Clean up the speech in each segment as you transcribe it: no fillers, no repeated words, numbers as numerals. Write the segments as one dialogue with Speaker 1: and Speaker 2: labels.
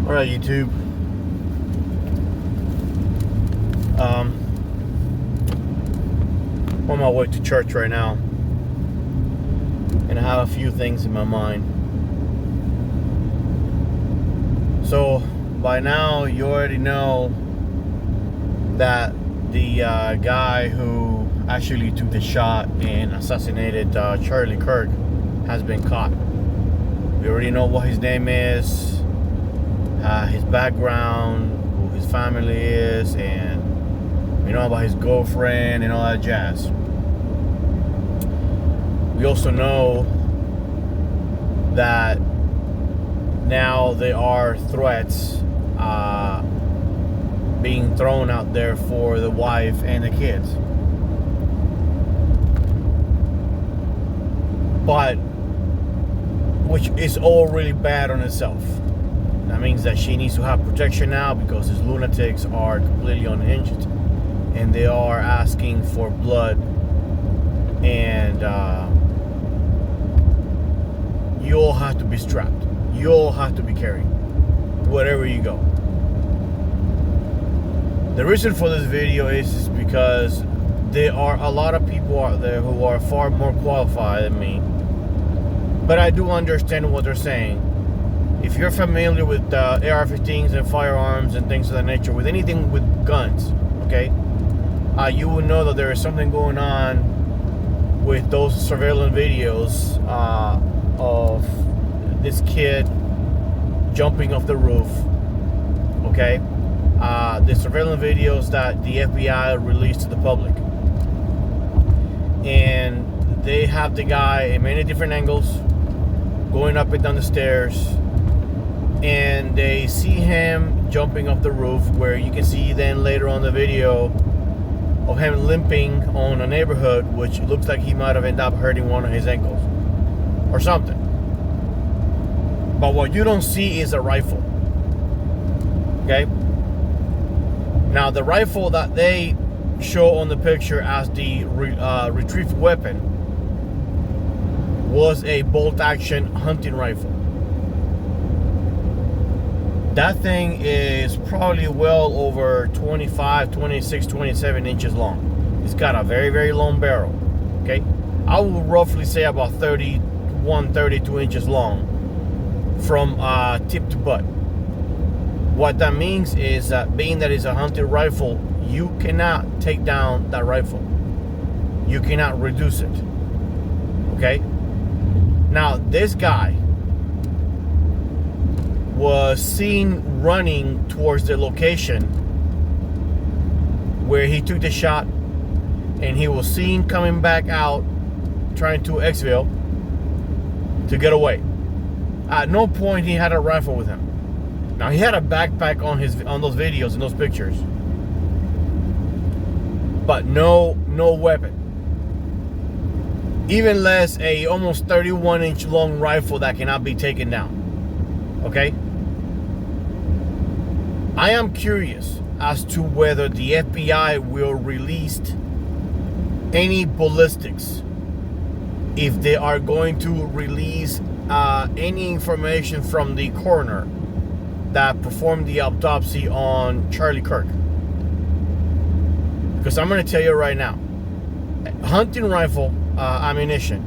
Speaker 1: Alright, YouTube. I'm on my way to church right now, and I have a few things in my mind. So, by now, you already know that the guy who actually took the shot and assassinated Charlie Kirk has been caught. We already know what his name is, his background, who his family is, and we know about his girlfriend and all that jazz. We also know that now there are threats being thrown out there for the wife and the kids. But, which is all really bad on itself. That means that she needs to have protection now because these lunatics are completely unhinged and they are asking for blood, and you all have to be strapped. You all have to be carried wherever you go. The reason for this video is because there are a lot of people out there who are far more qualified than me, but I do understand what they're saying. If you're familiar with AR-15s and firearms and things of that nature, with anything with guns, okay, you will know that there is something going on with those surveillance videos of this kid jumping off the roof, okay? The surveillance videos that the FBI released to the public. And they have the guy in many different angles going up and down the stairs, and they see him jumping off the roof, where you can see then later on the video of him limping on a neighborhood, which looks like he might have ended up hurting one of his ankles or something. But what you don't see is a rifle. Okay? Now, the rifle that they show on the picture as the retrieved weapon was a bolt-action hunting rifle. That thing is probably well over 25, 26, 27 inches long. It's got a very, very long barrel. Okay? I would roughly say about 31, 32 inches long from tip to butt. What that means is that being that it's a hunting rifle, you cannot take down that rifle. You cannot reduce it. Okay? Now, this guy was seen running towards the location where he took the shot, and he was seen coming back out trying to exfil to get away. At no point he had a rifle with him. Now, he had a backpack on those videos and those pictures, but no weapon, even less a almost 31-inch long rifle that cannot be taken down. Okay? I am curious as to whether the FBI will release any ballistics, if they are going to release any information from the coroner that performed the autopsy on Charlie Kirk. Because I'm going to tell you right now, hunting rifle ammunition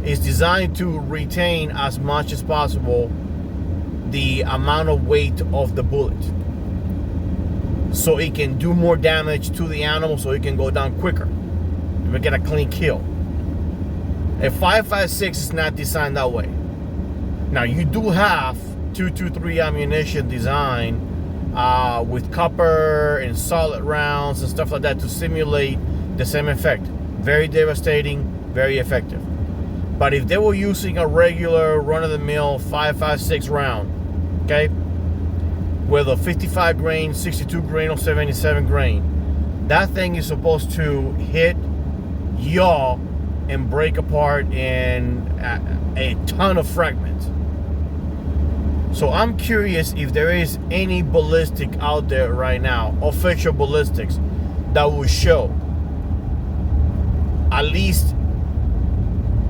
Speaker 1: is designed to retain as much as possible the amount of weight of the bullet, so it can do more damage to the animal, so it can go down quicker. We get a clean kill. A 5.56 is not designed that way. Now, you do have 223 ammunition designed with copper and solid rounds and stuff like that to simulate the same effect. Very devastating, very effective. But if they were using a regular run-of-the-mill 5.56 round, okay, with a 55 grain, 62 grain, or 77 grain, that thing is supposed to hit, yaw, and break apart in a ton of fragments. So I'm curious if there is any ballistic out there right now, official ballistics, that will show, at least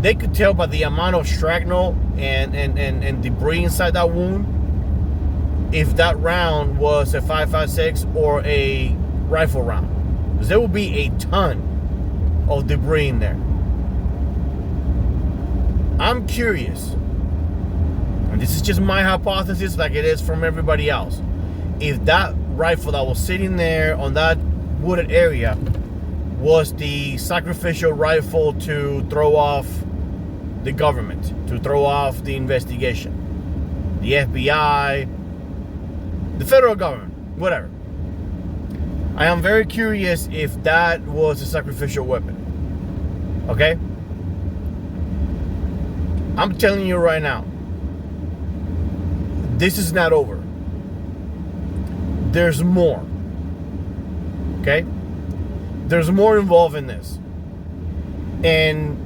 Speaker 1: they could tell by the amount of shrapnel and debris inside that wound, if that round was a 5.56 or a rifle round, because there will be a ton of debris in there. I'm curious, and this is just my hypothesis, like it is from everybody else, if that rifle that was sitting there on that wooded area was the sacrificial rifle to throw off the government, to throw off the investigation, the FBI, the federal government, whatever. I am very curious if that was a sacrificial weapon. Okay? I'm telling you right now, this is not over. There's more. Okay? There's more involved in this. And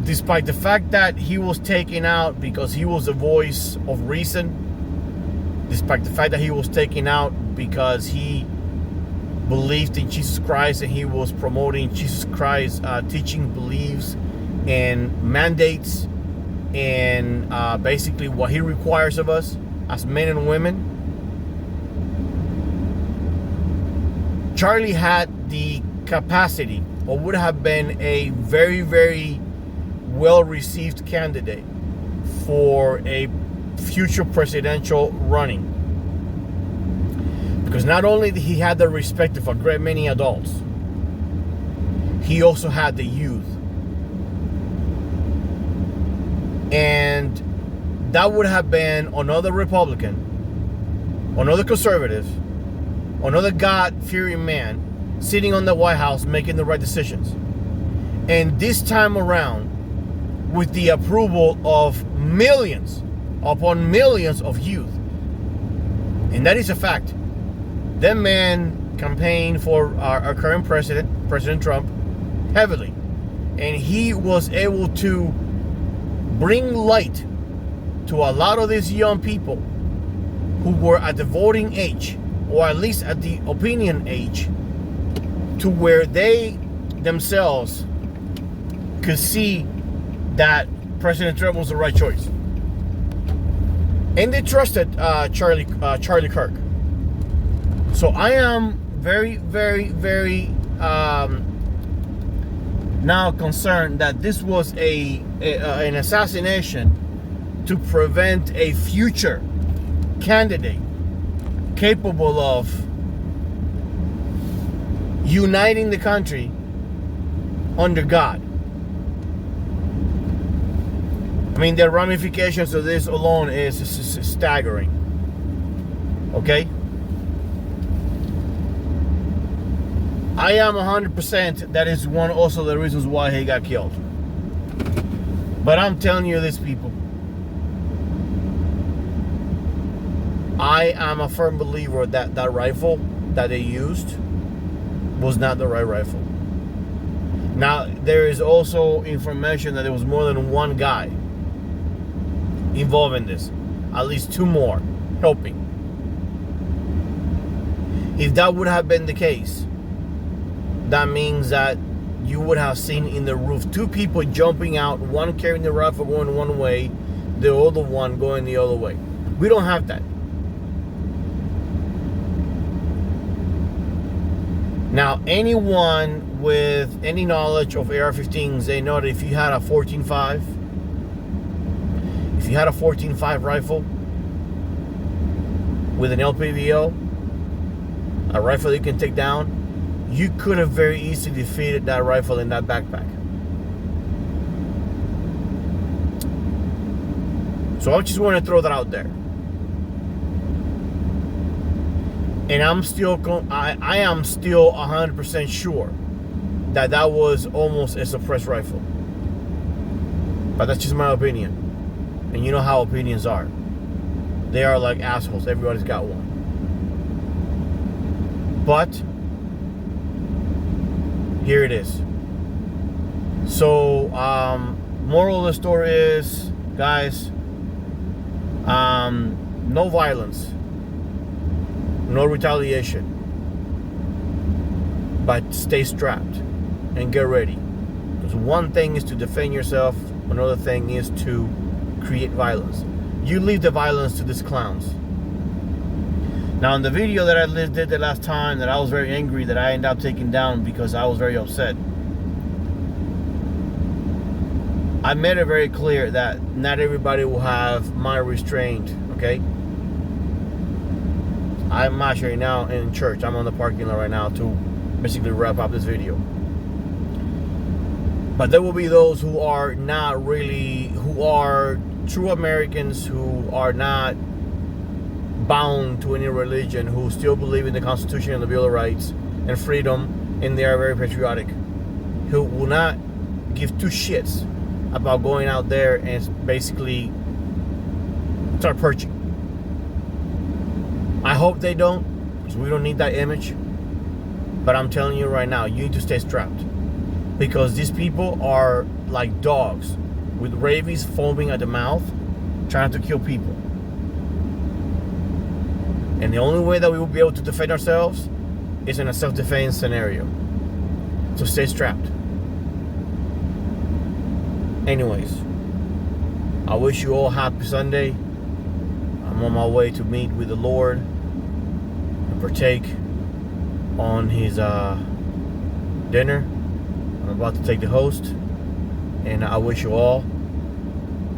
Speaker 1: despite the fact that he was taken out because he was the voice of reason, despite the fact that he was taken out because he believed in Jesus Christ and he was promoting Jesus Christ's teaching, beliefs, and mandates, and basically what he requires of us as men and women, Charlie had the capacity, or would have been a very, very well-received candidate for a future presidential running. Because not only did he have the respect of a great many adults, he also had the youth. And that would have been another Republican, another conservative, another God-fearing man sitting on the White House making the right decisions. And this time around, with the approval of millions upon millions of youth. And that is a fact. That man campaigned for our current president, President Trump, heavily. And he was able to bring light to a lot of these young people who were at the voting age, or at least at the opinion age, to where they themselves could see that President Trump was the right choice. And they trusted Charlie Kirk. So I am very, very, very now concerned that this was an assassination to prevent a future candidate capable of uniting the country under God. I mean, the ramifications of this alone is staggering. Okay? I am 100% that is one also the reasons why he got killed. But I'm telling you this, people. I am a firm believer that that rifle that they used was not the right rifle. Now, there is also information that there was more than one guy involved in this. At least two more helping. If that would have been the case, that means that you would have seen in the roof two people jumping out, one carrying the rifle going one way, the other one going the other way. We don't have that. Now, anyone with any knowledge of AR-15s, they know that if you had a 14.5, if you had a 14.5 rifle with an LPVO, a rifle that you can take down, you could have very easily defeated that rifle in that backpack. So I just want to throw that out there. And I am still 100% sure that that was almost a suppressed rifle. But that's just my opinion. And you know how opinions are. They are like assholes. Everybody's got one. But here it is. So, moral of the story is, guys, no violence, no retaliation, but stay strapped and get ready. Because one thing is to defend yourself, another thing is to create violence. You leave the violence to these clowns. Now, in the video that I did the last time, that I was very angry, that I ended up taking down because I was very upset, I made it very clear that not everybody will have my restraint, okay? I'm actually now in church. I'm on the parking lot right now to basically wrap up this video. But there will be those who are not really, who are true Americans, who are not bound to any religion, who still believe in the Constitution and the Bill of Rights and freedom, and they are very patriotic, who will not give two shits about going out there and basically start perching. I hope they don't, because we don't need that image. But I'm telling you right now, you need to stay strapped, because these people are like dogs with rabies foaming at the mouth, trying to kill people. And the only way that we will be able to defend ourselves is in a self-defense scenario. So stay strapped. Anyways, I wish you all happy Sunday. I'm on my way to meet with the Lord and partake on his dinner. I'm about to take the host, and I wish you all,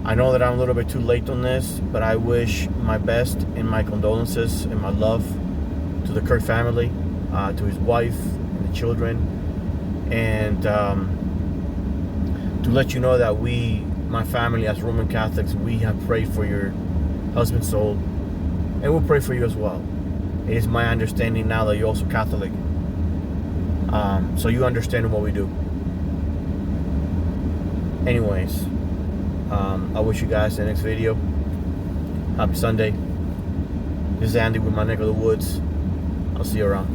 Speaker 1: I know that I'm a little bit too late on this, but I wish my best and my condolences and my love to the Kirk family, to his wife and the children, and to let you know that we, my family as Roman Catholics, we have prayed for your husband's soul, and we'll pray for you as well. It is my understanding now that you're also Catholic, so you understand what we do. Anyways, I wish you guys the next video. Happy Sunday. This is Andy with my neck of the woods. I'll see you around.